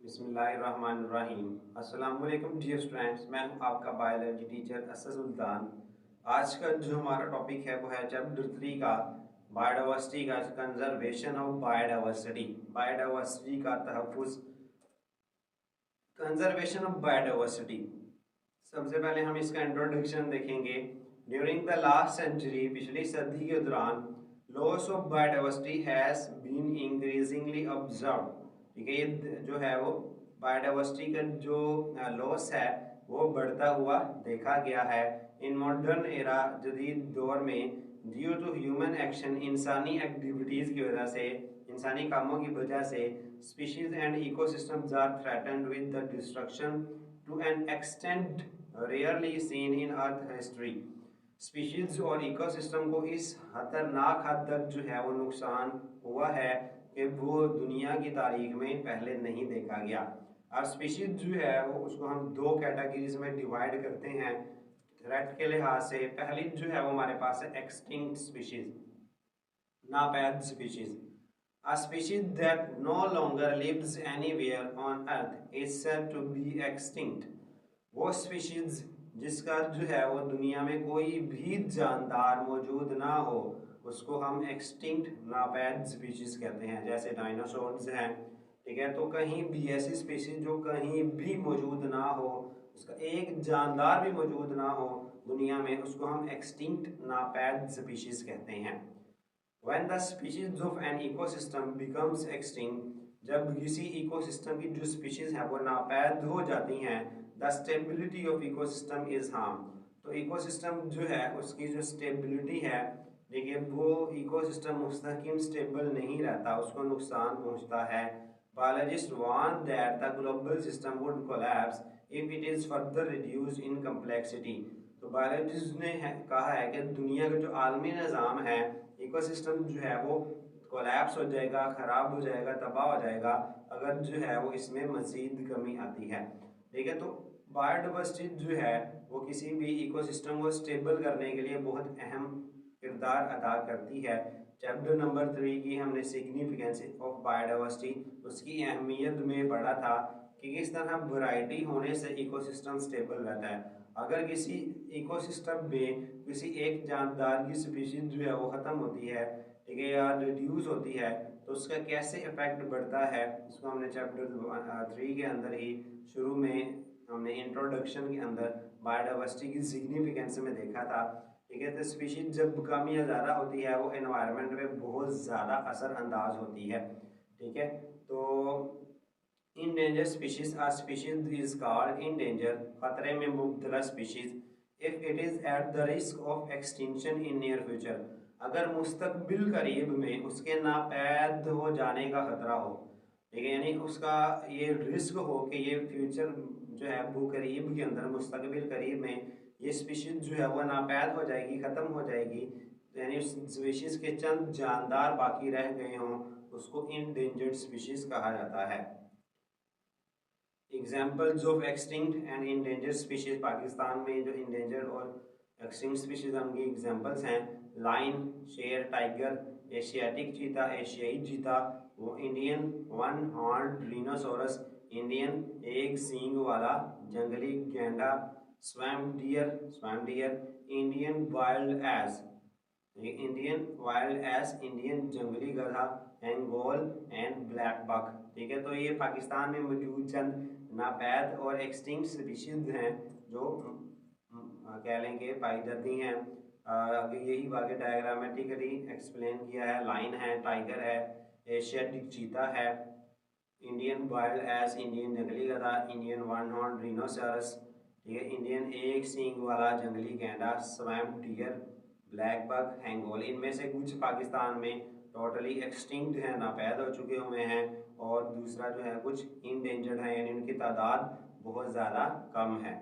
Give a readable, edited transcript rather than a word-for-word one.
बिस्मिल्लाहिर्रहमानिर्रहीम। अस्सलाम वालेकुम डियर स्टूडेंट्स, मैं हूं आपका बायोलॉजी टीचर असद सुल्तान। आज का जो हमारा टॉपिक है वो है चैप्टर 3 का बायोडाइवर्सिटी का कंजर्वेशन ऑफ बायोडाइवर्सिटी। बायोडाइवर्सिटी का तहफ़्फ़ुज़, कंजर्वेशन ऑफ बायोडाइवर्सिटी। सबसे पहले हम इसका इंट्रोडक्शन देखेंगे। ड्यूरिंग द लास्ट सेंचुरी, पिछली सदी के दौरान, loss of biodiversity has been increasingly observe. ठीक है, ये जो है वो बायोडाइवर्सिटी का जो लॉस है वो बढ़ता हुआ देखा गया है। इन मॉडर्न एरा, जदीद दौर में, ड्यू टू ह्यूमन एक्शन, इंसानी एक्टिविटीज़ की वजह से, इंसानी कामों की वजह से, species and ecosystems are threatened with the destruction to an extent rarely seen in earth history. Species और इकोसिस्टम को इस खतरनाक हद तक जो है वो नुकसान हुआ है कि वो दुनिया की तारीख में पहले नहीं देखा गया। अब स्पीशीज जो है वो उसको हम दो कैटेगरीज में डिवाइड करते हैं थ्रेट के लिहाज से। पहली जो है वो हमारे पास है एक्सटिंक्ट स्पीशीज, नापैद species. A species that no longer lives anywhere on earth is said to be extinct. वो स्पीशीज जिसका जो है वो दुनिया में कोई भी जानदार मौजूद ना हो उसको हम एक्सटिंक्ट नापैद स्पीशीज कहते हैं। जैसे डायनासोर्स हैं, ठीक है, तो कहीं भी ऐसी स्पीशीज जो कहीं भी मौजूद ना हो, उसका एक जानदार भी मौजूद ना हो दुनिया में, उसको हम एक्सटिंक्ट नापैद स्पीशीज कहते हैं। When the species of an ecosystem becomes extinct, जब किसी इकोसिस्टम की जो स्पीशीज है वो नापैद हो जाती हैं, the stability of ecosystem is harmed। तो इकोसिस्टम जो है उसकी जो स्टेबिलिटी है, देखिए वो इकोसिस्टम मुस्तकिम स्टेबल नहीं रहता, उसको नुकसान पहुंचता है। Biologists warn that the global system would collapse if it is further reduced in complexity। तो बायोलॉजिस्ट ने कहा है कि दुनिया का जो आलमी निज़ाम है, इकोसिस्टम जो है वो कोलैप्स हो जाएगा, ख़राब हो जाएगा, तबाह हो जाएगा अगर जो है वो इसमें मज़ीद कमी आती है। ठीक है, तो बायोडाइवर्सिटी जो है वो किसी भी इकोसिस्टम को स्टेबल करने के लिए बहुत अहम किरदार अदा करती है। चैप्टर नंबर 3 की हमने सिग्निफिकेंस ऑफ बायोडाइवर्सिटी, उसकी अहमियत में पढ़ा था कि किस तरह वैरायटी होने से इकोसिस्टम स्टेबल रहता है। अगर किसी इकोसिस्टम में किसी एक जानदार की स्पीशीज जो है वो ख़त्म होती है, ठीक है, या रिड्यूस होती है, तो उसका कैसे इफेक्ट बढ़ता है, इसको हमने चैप्टर 3 के अंदर ही शुरू में हमने इंट्रोडक्शन के अंदर बायोडाइवर्सिटी की सिग्निफिकेंस में देखा था। ठीक है, तो स्पीशीज जब कम या ज़्यादा होती है वो एनवायरनमेंट में बहुत ज़्यादा असर अंदाज होती है। ठीक है, तो endanger species, a species is called endanger, खतरे में मुब्तला species if it is at the risk of extinction in near future. अगर मुस्तकबिल करीब में उसके नापैद हो जाने का खतरा हो, ठीक है, यानी उसका ये रिस्क हो कि ये फ्यूचर जो है वो करीब के अंदर, मुस्तकबिल करीब में ये स्पीशीज जो है वो नापैद हो जाएगी, ख़त्म हो जाएगी, यानी उस स्पीशीज के चंद जानदार बाकी रह गए हों, उसको इंडेंजर्ड स्पीशीज कहा जाता है। Examples of extinct and endangered species, Pakistan में जो इंडेंजर्ड और एक्सटिंक्ट स्पीशीज उनकी एग्जाम्पल्स हैं लाइन, शेर, टाइगर, एशियाटिक चीता, एशियाई चीता, वो इंडियन वन हॉर्न्ड रिनोसोरस, इंडियन एक सींग वाला जंगली गैंडा, swamp dear, Indian wild ass, Indian wild ass, Indian जंगली गधा, एंगोल एंड ब्लैक बक। ठीक है, तो ये पाकिस्तान में मौजूद चंद नापैद और एक्सटिंक्ट स्पीशीज हैं जो कह लें कि पाई जाती हैं। यही बाकी डायग्रामेटिकली एक्सप्लेन किया है। लाइन है, टाइगर है, एशियाटिक चीता है, इंडियन वाइल्ड एस, इंडियन जंगली गधा, इंडियन वन हॉर्न रिनोसरस, ठीक है, इंडियन एक सींग वाला जंगली गैंडा, स्वैम्प डियर, ब्लैक बक, हैंगोल। इनमें से कुछ पाकिस्तान में टोटली एक्सटिंक्ट हैं, नापैद हो चुके हुए हैं, और दूसरा जो है कुछ इंडेंजर्ड है, यानी उनकी तादाद बहुत ज़्यादा कम है।